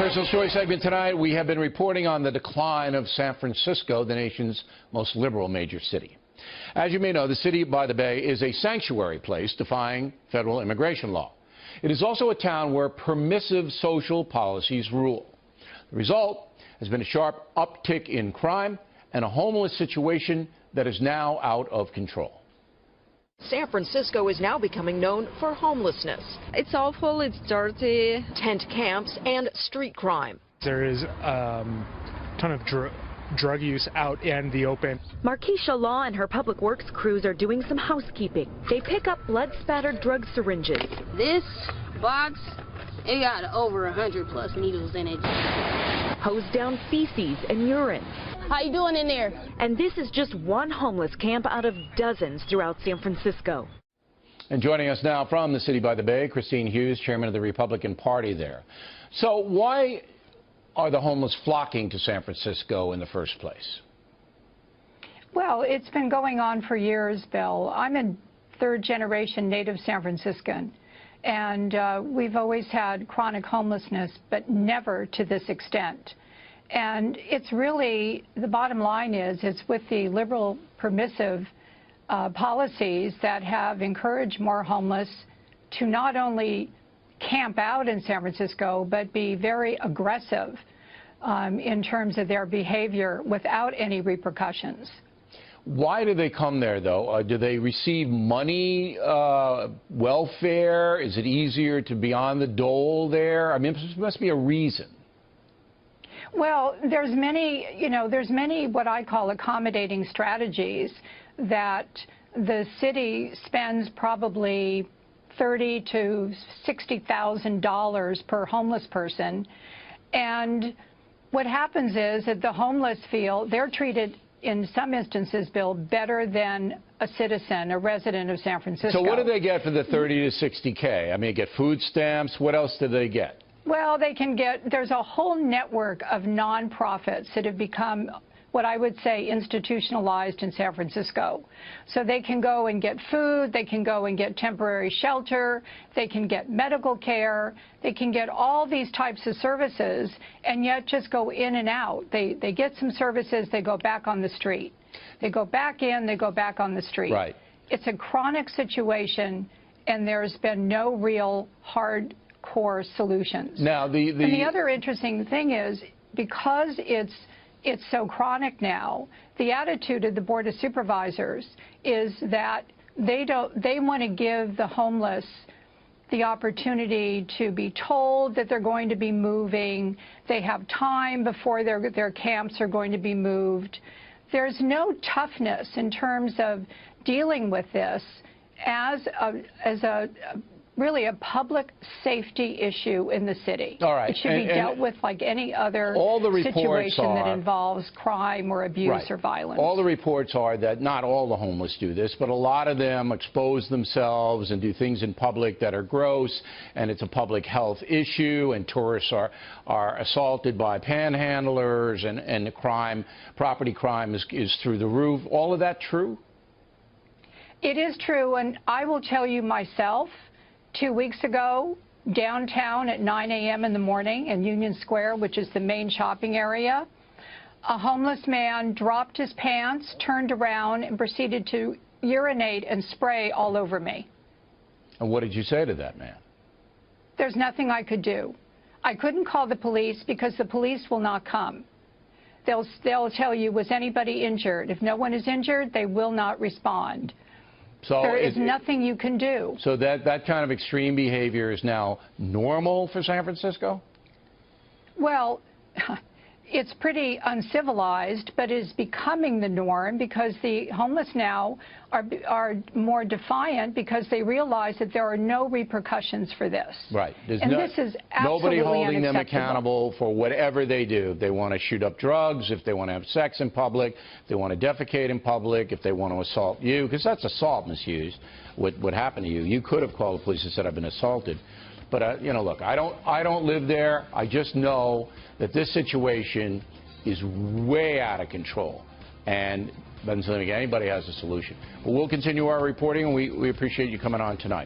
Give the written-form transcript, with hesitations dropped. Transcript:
Personal Story segment tonight, we have been reporting on the decline of San Francisco, the nation's most liberal major city. As you may know, the city by the Bay is a sanctuary place defying federal immigration law. It is also a town where permissive social policies rule. The result has been a sharp uptick in crime and a homeless situation that is now out of control. San Francisco is now becoming known for homelessness. It's awful, it's dirty. Tent camps and street crime. There is a ton of drug use out in the open. Markeisha Law and her public works crews are doing some housekeeping. They pick up blood-spattered drug syringes. This box, it got over 100+ needles in it. Hose down feces and urine. How you doing in there? And this is just one homeless camp out of dozens throughout San Francisco. And joining us now from the city by the Bay, Christine Hughes, chairman of the Republican Party there. So why are the homeless flocking to San Francisco in the first place? Well, it's been going on for years, Bill. I'm a third-generation native San Franciscan, and we've always had chronic homelessness, but never to this extent. And it's really, the bottom line is, it's with the liberal permissive policies that have encouraged more homeless to not only camp out in San Francisco, but be very aggressive in terms of their behavior without any repercussions. Why do they come there, though? Do they receive money, welfare? Is it easier to be on the dole there? I mean, there must be a reason. Well, there's many what I call accommodating strategies that the city spends probably $30,000 to $60,000 per homeless person. And what happens is that the homeless feel they're treated, in some instances, Bill, better than a citizen, a resident of San Francisco. So what do they get for the 30 to 60K? I mean, get food stamps. What else do they get? Well, they can get, there's a whole network of nonprofits that have become what I would say institutionalized in San Francisco. So they can go and get food, they can go and get temporary shelter, they can get medical care, they can get all these types of services and yet just go in and out. They get some services, they go back on the street. They go back in, they go back on the street. Right. It's a chronic situation and there's been no real hardcore solutions. Now, and the other interesting thing is, because it's so chronic now, the attitude of the Board of Supervisors is that they want to give the homeless the opportunity to be told that they're going to be moving. They have time before their camps are going to be moved. There's no toughness in terms of dealing with this as really a public safety issue in the city. All right. It should be dealt with like any other situation that involves crime or abuse or violence. All the reports are that not all the homeless do this, but a lot of them expose themselves and do things in public that are gross, and it's a public health issue, and tourists are assaulted by panhandlers, and the property crime is through the roof. All of that true? It is true, and I will tell you myself, 2 weeks ago, downtown at 9 a.m. in the morning in Union Square, which is the main shopping area, a homeless man dropped his pants, turned around, and proceeded to urinate and spray all over me. And what did you say to that man? There's nothing I could do. I couldn't call the police because the police will not come. They'll tell you, was anybody injured? If no one is injured, they will not respond. So there is nothing you can do. So that kind of extreme behavior is now normal for San Francisco? Well, it's pretty uncivilized, but is becoming the norm because the homeless now are more defiant because they realize that there are no repercussions for this. Right. This is absolutely nobody holding them unacceptable. accountable for whatever they do. If they want to shoot up drugs, if they want to have sex in public, if they want to defecate in public, if they want to assault you, because that's assault, Ms. Hughes, what happened to you. You could have called the police and said, I've been assaulted. But, you know, look, I don't live there. I just know that this situation is way out of control. And doesn't seem like anybody has a solution. But we'll continue our reporting, and we appreciate you coming on tonight.